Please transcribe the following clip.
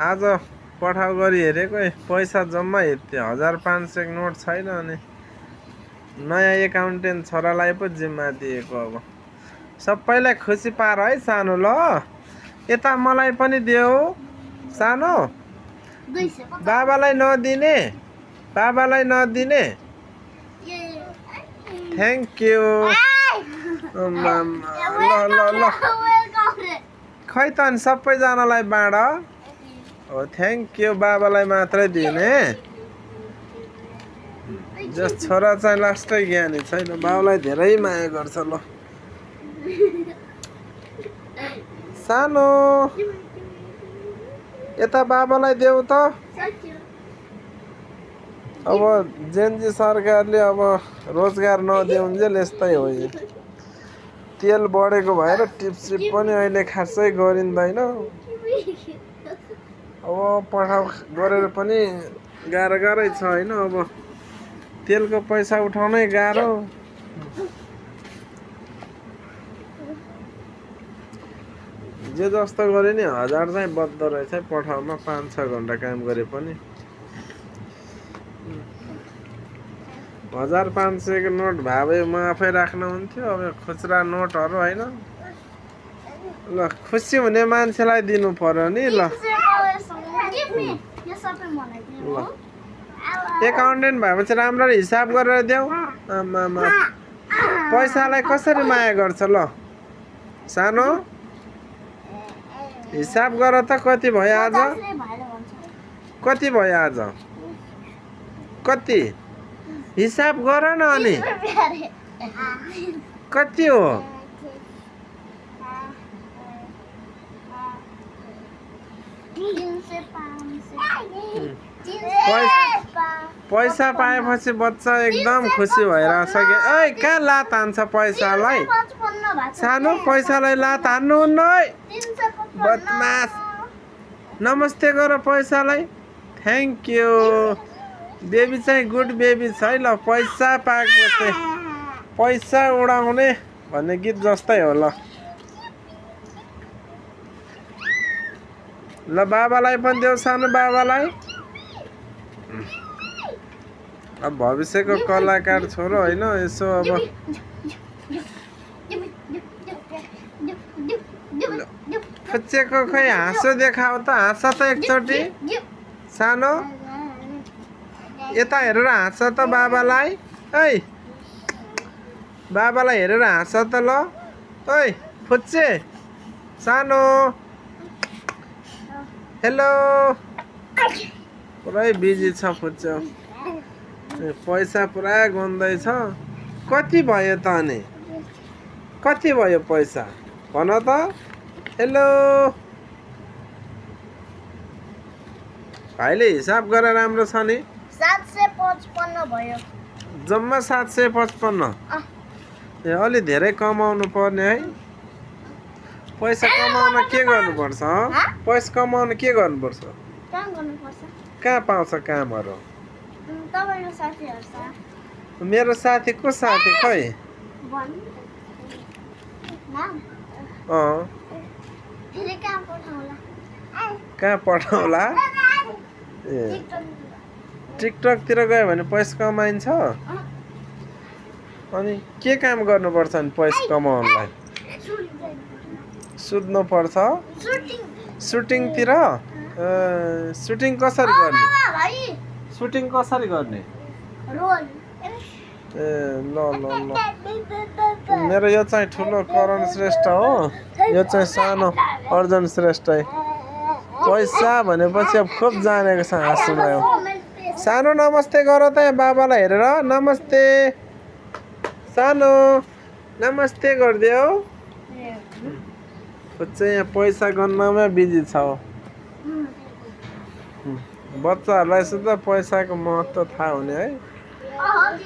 आज पठाउ गरी हेरेको पैसा जम्मा यति 1500 नोट छैन अनि नयाँ एकाउन्टेन्ट छोरालाई पो जिम्मा दिएको। अब सबैलाई खुसी पार है सानो। ल यता मलाई पनि देऊ सानो। बाबालाई नदिने, बाबालाई नदिने। Thank you. ल खै त अनि सबैजनालाई बाँड। हो थ्याङ्क यू। बाबालाई मात्रै दिने। जस छोरा चाहिँ लास्टै ज्ञानी छैन, बाबालाई धेरै माया गर्छ। ल सानो यता बाबालाई देऊ त। अब जेनजी सरकारले अब रोजगार नदेउन्जेल यस्तै हो। तेल बढेको भएर टिपसिप पनि अहिले खासै गरिँदैन। अब पठाउ गरेर पनि गाह्रै छ होइन। अब तेलको पैसा उठाउनै गाह्रो। जे जस्तो गरे नि 1000 चाहिँ बद्ध रहेछ पठाउमा। 5-6 घन्टा काम गरे पनि 1500 को नोट भावे म आफै राख्न हुन्थ्यो। अब खुचरा नोटहरू होइन। ल खुसी हुने मान्छेलाई दिनु पर्यो नि। ल एकाउन्टेन्ट भएपछि राम्ररी हिसाब गरेर देऊ। आमामा पैसालाई कसरी माया गर्छ। ल सानो हिसाब गर त। कति भयो आज? कति भयो आज? कति हिसाब गर न अनि। कति हो? पैसा पाएपछि बच्चा एकदम खुसी भइरहेछ कि। ऐ कहाँ लात हान्छ पैसालाई? सानो पैसालाई लात हान्नुहुन्न है। बदमास। नमस्ते गर पैसालाई। Thank you. बेबी चाहिँ गुड बेबी छ है। ल पैसा पाएपछि पैसा उडाउने भन्ने गीत जस्तै हो। ल ल बाबालाई पनि देऊ सानो बाबालाई। अब भविष्यको कलाकार छोरो होइन। यसो अब फुच्चेको खै हाँसो देखाऊ त। हाँस त एकचोटि सानो। यता हेरेर हाँस त बाबालाई। ऐ बाबालाई हेरेर हाँस त। ल ओइ फुच्चे सानो। हेलो। पुरै बिजी छ फुच्चो। पैसा पुरा गन्दैछ। कति भयो त अनि? कति भयो पैसा भन त। हेलो। भाइले हिसाब गरेर राम्रो छ नि। 755 भयो। जम्मा 755। ए अलि धेरै कमाउनु पर्ने है। पैसा कमाउन के गर्नुपर्छ? पैसा कमाउन के गर्नुपर्छ? काम गर्नुपर्छ। कहाँ पाउँछ कामहरू? तपाईको साथीहरु छ। मेरो साथी को साथी खै? फेरि कहाँ पठाउला? कहाँ पठाउला? ए टिकटकतिर गयो भने पैसा कमाइन्छ। अनि के काम गर्नुपर्छ नि पैसा कमाउनलाई? सुत्नु पर्छ। सुटिङतिर? सुटिङ कसरी गर्ने? सुटिङ कसरी गर्ने? ए ल ल ल। मेरो यो चाहिँ ठुलो करण श्रेष्ठ हो। यो चाहिँ सानो अर्जुन श्रेष्ठ। पैसा भनेपछि अब खुब जानेको छ हाँस्नुमा। सानो नमस्ते गर त यहाँ बाबालाई हेरेर। नमस्ते सानो। नमस्ते गरिदेऊ। चाहिँ यहाँ पैसा गन्नमा बिजी छ। बच्चाहरूलाई सुधा पैसाको महत्त्व थाहा हुने है।